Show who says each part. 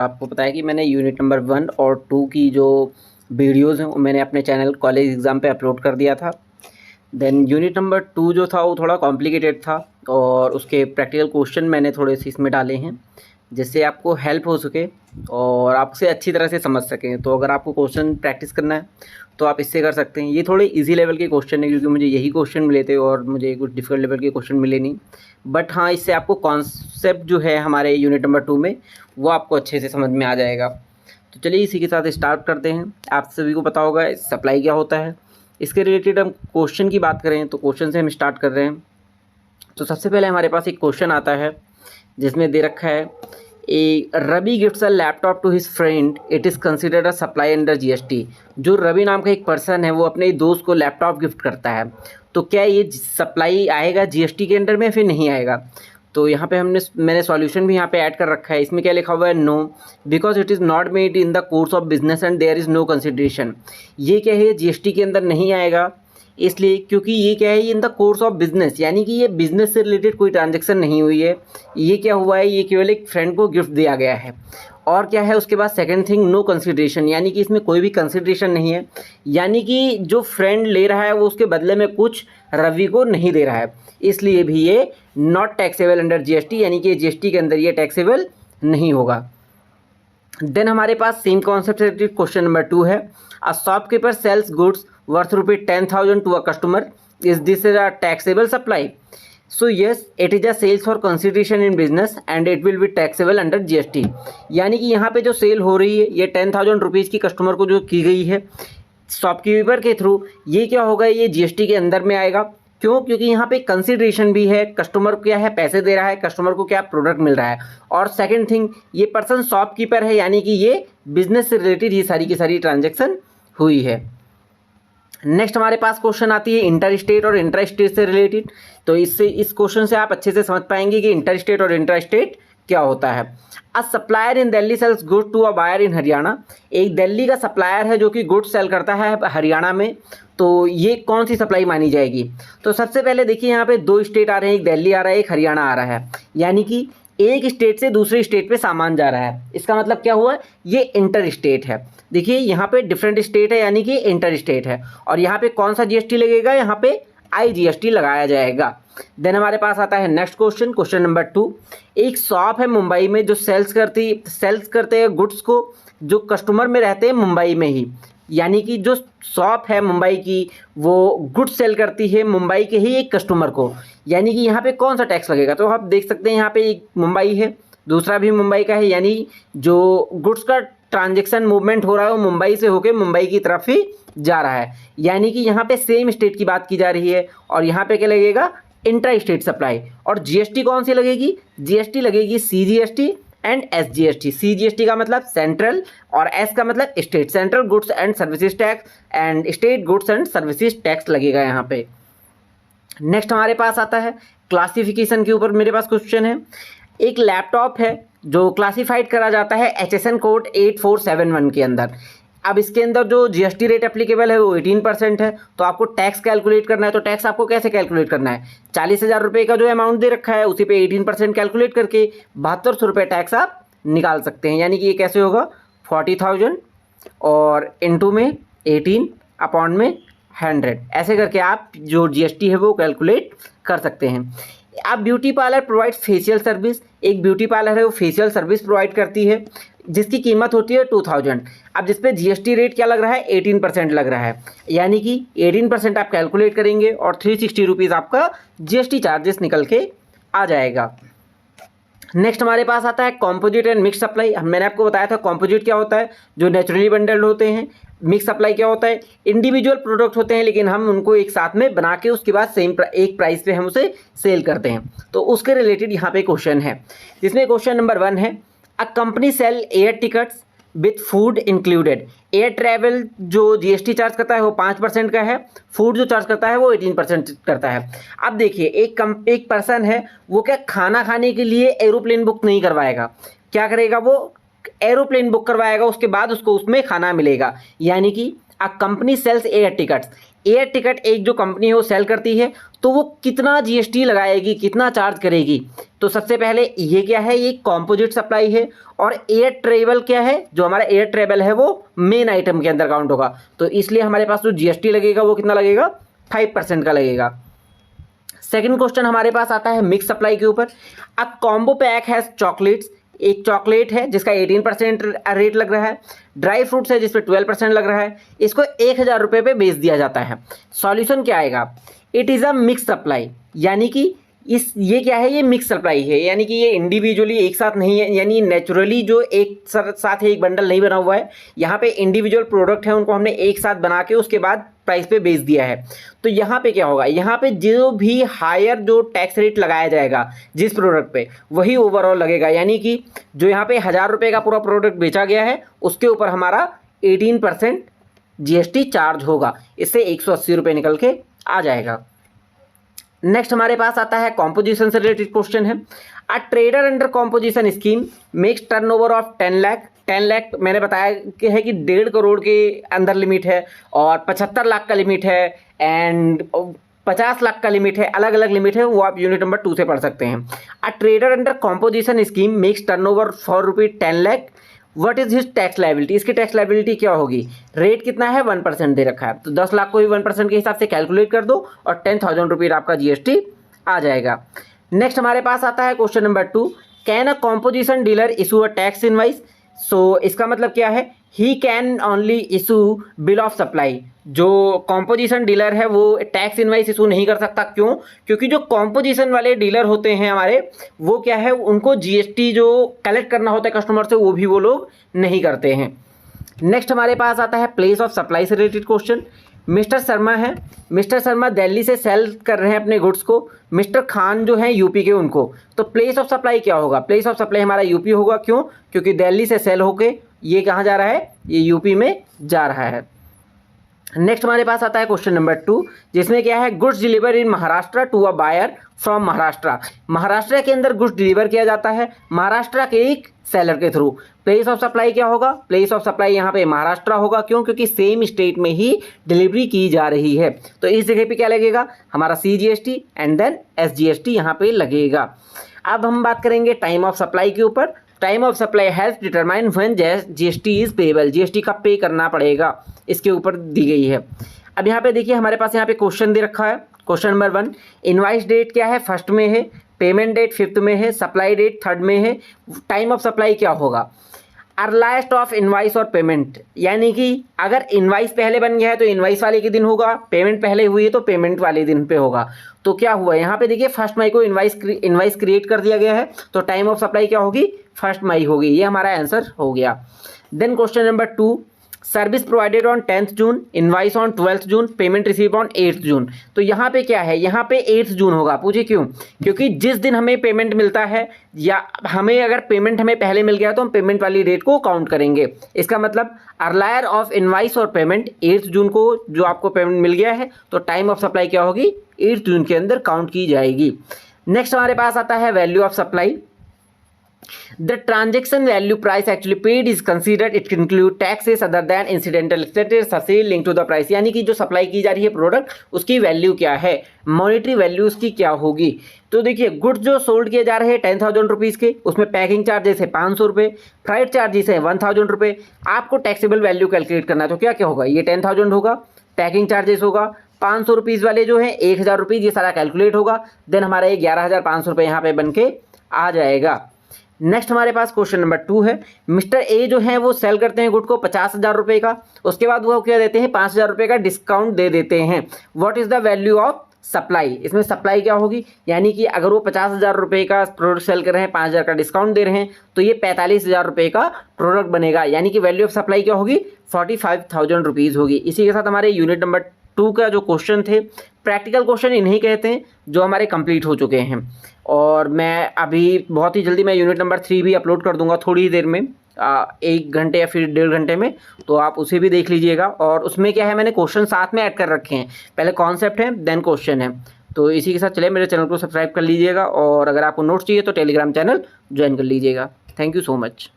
Speaker 1: आपको पता है कि मैंने यूनिट नंबर 1 और 2 की जो वीडियोज़ हैं वो मैंने अपने चैनल कॉलेज एग्ज़ाम पे अपलोड कर दिया था। देन यूनिट नंबर 2 जो था वो थोड़ा कॉम्प्लिकेटेड था और उसके प्रैक्टिकल क्वेश्चन मैंने थोड़े से इसमें डाले हैं जिससे आपको हेल्प हो सके और आप उसे अच्छी तरह से समझ सकें। तो अगर आपको क्वेश्चन प्रैक्टिस करना है तो आप इससे कर सकते हैं। ये थोड़े इजी लेवल के क्वेश्चन हैं क्योंकि मुझे यही क्वेश्चन मिले थे और मुझे कुछ डिफिकल्ट लेवल के क्वेश्चन मिले नहीं। बट हाँ, इससे आपको कॉन्सेप्ट जो है हमारे यूनिट नंबर 2 में वो आपको अच्छे से समझ में आ जाएगा। तो चलिए इसी के साथ स्टार्ट करते हैं। आप सभी को पता होगा सप्लाई क्या होता है। इसके रिलेटेड हम क्वेश्चन की बात करें तो क्वेश्चन से हम स्टार्ट कर रहे हैं। तो सबसे पहले हमारे पास एक क्वेश्चन आता है जिसमें दे रखा है a Ravi gifts a laptop to his friend, it is considered a supply under GST. जो रवि नाम का एक पर्सन है वो अपने दोस्त को लैपटॉप गिफ्ट करता है, तो क्या ये सप्लाई आएगा जीएसटी के अंडर में फिर नहीं आएगा। तो यहाँ पे मैंने सॉल्यूशन भी यहाँ पे ऐड कर रखा है। इसमें क्या लिखा हुआ है, no because it is not made in the course of business and there is no consideration. ये क्या है, जीएसटी के अंदर नहीं आएगा इसलिए क्योंकि ये क्या है, इन द कोर्स ऑफ बिजनेस, यानी कि ये बिजनेस से रिलेटेड कोई ट्रांजैक्शन नहीं हुई है। ये क्या हुआ है, ये केवल एक फ्रेंड को गिफ्ट दिया गया है। और क्या है उसके बाद सेकंड थिंग, नो कंसिडरेशन, यानी कि इसमें कोई भी कंसिडरेशन नहीं है, यानी कि जो फ्रेंड ले रहा है वो उसके बदले में कुछ रवि को नहीं दे रहा है, इसलिए भी ये नॉट टैक्सेबल अंडर जीएसटी, यानी कि जीएसटी के अंदर ये टैक्सेबल नहीं होगा। देन हमारे पास सेम कॉन्सेप्ट से रिलेटेड क्वेश्चन नंबर 2 है, a shopkeeper sells goods worth ₹10,000 to a customer, is this a taxable supply. So yes, it is a sales for consideration in business and it will be taxable under GST. यानी कि यहाँ पे जो cell हो रही है ये 10,000 rupees की कस्टमर को जो की गई है शॉपकीपर के थ्रू, ये क्या होगा, ये जीएसटी के अंदर में आएगा। क्यों, क्योंकि यहाँ पे कंसिडरेशन भी है, कस्टमर को क्या है, पैसे दे रहा है, कस्टमर को क्या प्रोडक्ट मिल रहा है। और सेकंड थिंग, ये पर्सन शॉपकीपर है, यानी कि ये बिजनेस से रिलेटेड ये सारी की सारी ट्रांजैक्शन हुई है। नेक्स्ट हमारे पास क्वेश्चन आती है इंटर स्टेट और इंट्रा स्टेट से रिलेटेड। तो इस क्वेश्चन से आप अच्छे से समझ पाएंगे कि इंटर स्टेट और इंट्रा स्टेट क्या होता है। A supplier in Delhi sells good to a buyer in Haryana. एक दिल्ली का सप्लायर है जो कि गुड सेल करता है हरियाणा में, तो ये कौन सी सप्लाई मानी जाएगी। तो सबसे पहले देखिए यहाँ पे 2 स्टेट आ रहे हैं, एक दिल्ली आ रहा है, एक हरियाणा आ रहा है, यानी कि एक स्टेट से दूसरे स्टेट पे सामान जा रहा है। इसका मतलब क्या हुआ, ये इंटर स्टेट है। देखिए यहाँ पे डिफरेंट स्टेट है, यानी कि इंटर स्टेट है। और यहाँ पे कौन सा जीएसटी लगेगा, यहाँ पे आईजीएसटी लगाया जाएगा। देन हमारे पास आता है नेक्स्ट क्वेश्चन, क्वेश्चन नंबर 2। एक शॉप है मुंबई में जो सेल्स करते हैं गुड्स को, जो कस्टमर में रहते हैं मुंबई में ही, यानी कि जो शॉप है मुंबई की वो गुड्स सेल करती है मुंबई के ही एक कस्टमर को, यानी कि यहाँ पे कौन सा टैक्स लगेगा। तो आप देख सकते हैं यहाँ पे एक मुंबई है, दूसरा भी मुंबई का है, यानी जो गुड्स का ट्रांजैक्शन मूवमेंट हो रहा है वो मुंबई से होकर मुंबई की तरफ ही जा रहा है, यानी कि यहाँ पे सेम स्टेट की बात की जा रही है। और यहाँ पे क्या लगेगा, इंट्रा स्टेट सप्लाई। और जीएसटी कौन सी लगेगी, जीएसटी लगेगी सीजीएसटी एंड एसजीएसटी। सीजीएसटी का मतलब सेंट्रल और एस का मतलब state, central goods and services tax, and state goods and services tax लगेगा यहाँ पे। नेक्स्ट हमारे पास आता है क्लासिफिकेशन के ऊपर मेरे पास क्वेश्चन है। एक लैपटॉप है जो क्लासिफाइड करा जाता है HSN कोड 8471 के अंदर। अब इसके अंदर जो जीएसटी रेट एप्लीकेबल है वो 18% है। तो आपको टैक्स कैलकुलेट करना है, तो टैक्स आपको कैसे कैलकुलेट करना है, 40,000 रुपये का जो अमाउंट दे रखा है उसी पे 18% कैलकुलेट करके 7200 रुपये टैक्स आप निकाल सकते हैं। यानी कि ये कैसे होगा, 40,000 और इंटू में 18 अपॉन में 100, ऐसे करके आप जो जीएसटी है वो कैलकुलेट कर सकते हैं। आप beauty parlour provide facial service, एक ब्यूटी पार्लर है वो फेशियल सर्विस प्रोवाइड करती है जिसकी कीमत होती है 2000। अब जिस पे जीएसटी रेट क्या लग रहा है, 18% लग रहा है, यानी कि 18% आप कैलकुलेट करेंगे और 360 रुपीज़ आपका जीएसटी चार्जेस निकल के आ जाएगा। नेक्स्ट हमारे पास आता है कॉम्पोजिट एंड मिक्स सप्लाई। मैंने आपको बताया था कॉम्पोजिट क्या होता है, जो नेचुरली बंडल्ड होते हैं। मिक्स सप्लाई क्या होता है, इंडिविजुअल प्रोडक्ट होते हैं लेकिन हम उनको एक साथ में बना के उसके बाद सेम एक प्राइस पे हम उसे सेल करते हैं। तो उसके रिलेटेड यहाँ पे क्वेश्चन है, जिसमें क्वेश्चन नंबर 1 है, a company sell air tickets with food included. Air travel जो जीएसटी चार्ज करता है वो 5% का है, फूड जो चार्ज करता है वो 18% करता है। अब देखिए एक पर्सन है वो क्या खाना खाने के लिए एरोप्लेन बुक नहीं करवाएगा, क्या करेगा, वो एरोप्लेन बुक करवाएगा, उसके बाद उसको उसमें खाना मिलेगा। यानी कि a company sells air tickets, air ticket एक जो कंपनी है वो सेल करती है, तो वो कितना जीएसटी लगाएगी, कितना चार्ज करेगी। तो सबसे पहले ये क्या है, ये कंपोजिट सप्लाई है। और एयर ट्रेवल क्या है, जो हमारा एयर ट्रेवल है वो मेन आइटम के अंदर काउंट होगा, तो इसलिए हमारे पास जो जीएसटी लगेगा वो कितना लगेगा, 5% का लगेगा। सेकंड क्वेश्चन हमारे पास आता है मिक्स सप्लाई के ऊपर। A combo pack has chocolates, एक चॉकलेट है जिसका 18% रेट लग रहा है, ड्राई फ्रूट्स है जिस पे 12% लग रहा है, इसको 1000 रुपये पे बेच दिया जाता है। सॉल्यूशन क्या आएगा, it is a mix supply, यानी कि ये क्या है, ये मिक्स सप्लाई है, यानी कि ये इंडिविजुअली एक साथ नहीं है, यानी नेचुरली जो एक साथ है, एक बंडल नहीं बना हुआ है। यहाँ पे इंडिविजुअल प्रोडक्ट है, उनको हमने एक साथ बना के उसके बाद प्राइस पे बेच दिया है। तो यहाँ पे क्या होगा, यहाँ पे जो भी हायर जो टैक्स रेट लगाया जाएगा जिस प्रोडक्ट पे, वही ओवरऑल लगेगा। यानी कि जो यहाँ पे 1000 रुपये का पूरा प्रोडक्ट बेचा गया है उसके ऊपर हमारा 18% जीएसटी चार्ज होगा, इससे 180 रुपये निकल के आ जाएगा। नेक्स्ट हमारे पास आता है कॉम्पोजिशन से रिलेटेड क्वेश्चन है। A trader under composition scheme makes turnover of 10 lakh. 10 lakh मैंने बताया कि है कि 1.5 करोड़ के अंदर लिमिट है, और 75 लाख का लिमिट है, एंड 50 लाख का लिमिट है, अलग अलग लिमिट है, वो आप यूनिट नंबर 2 से पढ़ सकते हैं। A trader under composition scheme makes turnover for ₹10 lakh, what is his tax liability, इसकी टैक्स लायबिलिटी क्या होगी। रेट कितना है, 1% दे रखा है, तो 10 लाख को भी 1% के हिसाब से कैलकुलेट कर दो और 10,000 रुपये आपका जीएसटी आ जाएगा। नेक्स्ट हमारे पास आता है question number 2, can a composition dealer issue a tax invoice. So इसका मतलब क्या है, he can only issue bill of supply. जो कॉम्पोजिशन डीलर है वो टैक्स इनवाइस इशू नहीं कर सकता, क्यों, क्योंकि जो कॉम्पोजिशन वाले डीलर होते हैं हमारे, वो क्या है, उनको जीएसटी जो कलेक्ट करना होता है कस्टमर से, वो भी वो लोग नहीं करते हैं। नेक्स्ट हमारे पास आता है प्लेस ऑफ सप्लाई से रिलेटेड क्वेश्चन। मिस्टर शर्मा है, मिस्टर शर्मा दिल्ली से सेल कर रहे हैं अपने गुड्स को, मिस्टर खान जो है यूपी के उनको, तो प्लेस ऑफ सप्लाई क्या होगा, प्लेस ऑफ सप्लाई हमारा यूपी होगा, क्यों, क्योंकि दिल्ली से सेल होके ये कहाँ जा रहा है, ये यूपी में जा रहा है। नेक्स्ट हमारे पास आता है क्वेश्चन नंबर 2, जिसमें क्या है, goods deliver in Maharashtra to a buyer from Maharashtra. Maharashtra के अंदर गुड्स डिलीवर किया जाता है महाराष्ट्र के एक सेलर के थ्रू। प्लेस ऑफ सप्लाई क्या होगा, प्लेस ऑफ सप्लाई यहाँ पे महाराष्ट्र होगा, क्यों, क्योंकि सेम स्टेट में ही डिलीवरी की जा रही है, तो इस जगह पे क्या लगेगा, हमारा CGST एंड देन SGST यहाँ पे लगेगा। अब हम बात करेंगे टाइम ऑफ सप्लाई के ऊपर। Time of supply has determine when GST is payable, GST का पे करना पड़ेगा, इसके ऊपर दी गई है। अब यहाँ पे देखिए हमारे पास यहाँ पे क्वेश्चन दे रखा है। क्वेश्चन नंबर 1, इनवाइस डेट क्या है, 1st में है, पेमेंट डेट 5th में है, सप्लाई डेट 3rd में है। टाइम ऑफ सप्लाई क्या होगा, अर्लास्ट ऑफ इनवाइस और पेमेंट, यानी कि अगर इनवाइस पहले बन गया है तो इनवाइस वाले के दिन होगा, पेमेंट पहले हुई है तो पेमेंट वाले दिन पे होगा। तो क्या हुआ यहाँ पे देखिए 1 मई को इनवाइस क्रिएट कर दिया गया है, तो टाइम ऑफ सप्लाई क्या होगी, 1 मई होगी, ये हमारा आंसर हो गया। Then question number 2, service provided on 10th June, invoice on 12th June, payment receive on 8th June. तो यहाँ पे क्या है, यहाँ पे 8th जून होगा, पूछिए क्यों, क्योंकि जिस दिन हमें पेमेंट मिलता है, या हमें अगर पेमेंट हमें पहले मिल गया तो हम पेमेंट वाली डेट को काउंट करेंगे। इसका मतलब अर्लायर ऑफ इनवाइस और पेमेंट 8th जून को जो आपको पेमेंट मिल गया है, तो टाइम ऑफ सप्लाई क्या होगी, 8th जून के अंदर काउंट की जाएगी। नेक्स्ट हमारे पास आता है value of supply. The transaction value price actually paid is considered, it include taxes other than incidental expenses associated linked to the price। यानी कि जो सप्लाई की जा रही है प्रोडक्ट, उसकी वैल्यू क्या है, मॉनेटरी वैल्यू उसकी क्या होगी। तो देखिए गुड्स जो सोल्ड किए जा रहे हैं 10,000 रुपीज़ के, उसमें पैकिंग चार्जेस है 500 रुपये, फ्राइट चार्जेस है 1,000 रुपये। आपको टैक्सेबल वैल्यू कैलकुलेट करना है, तो क्या क्या होगा, ये 10,000 होगा, पैकिंग चार्जेस होगा 500 रुपीज़ वाले जो है 1,000 रुपीज़, ये सारा कैलकुलेट होगा। देन हमारा ये 11,500 रुपये यहाँ पे बन के आ जाएगा। नेक्स्ट हमारे पास क्वेश्चन नंबर 2 है। मिस्टर ए जो है वो सेल करते हैं गुड को 50,000 रुपये का, उसके बाद वो क्या देते हैं, 5,000 रुपये का डिस्काउंट दे देते हैं। What is the value of supply, इसमें सप्लाई क्या होगी, यानी कि अगर वो 50,000 रुपये का प्रोडक्ट सेल कर रहे हैं, 5,000 का डिस्काउंट दे रहे हैं, तो ये 45,000 रुपये का प्रोडक्ट बनेगा, यानी कि वैल्यू ऑफ सप्लाई क्या होगी, 45,000 रुपीज़ होगी। इसी के साथ हमारे यूनिट नंबर 2 का जो क्वेश्चन थे, प्रैक्टिकल क्वेश्चन इन्हीं कहते हैं, जो हमारे कंप्लीट हो चुके हैं। और मैं अभी बहुत ही जल्दी मैं यूनिट नंबर 3 भी अपलोड कर दूंगा थोड़ी ही देर में, 1 घंटे या फिर 1.5 घंटे में, तो आप उसे भी देख लीजिएगा। और उसमें क्या है, मैंने क्वेश्चन साथ में ऐड कर रखे हैं, पहले कॉन्सेप्ट है देन क्वेश्चन है। तो इसी के साथ चले, मेरे चैनल को सब्सक्राइब कर लीजिएगा, और अगर आपको नोट्स चाहिए तो टेलीग्राम चैनल ज्वाइन कर लीजिएगा। Thank you so much.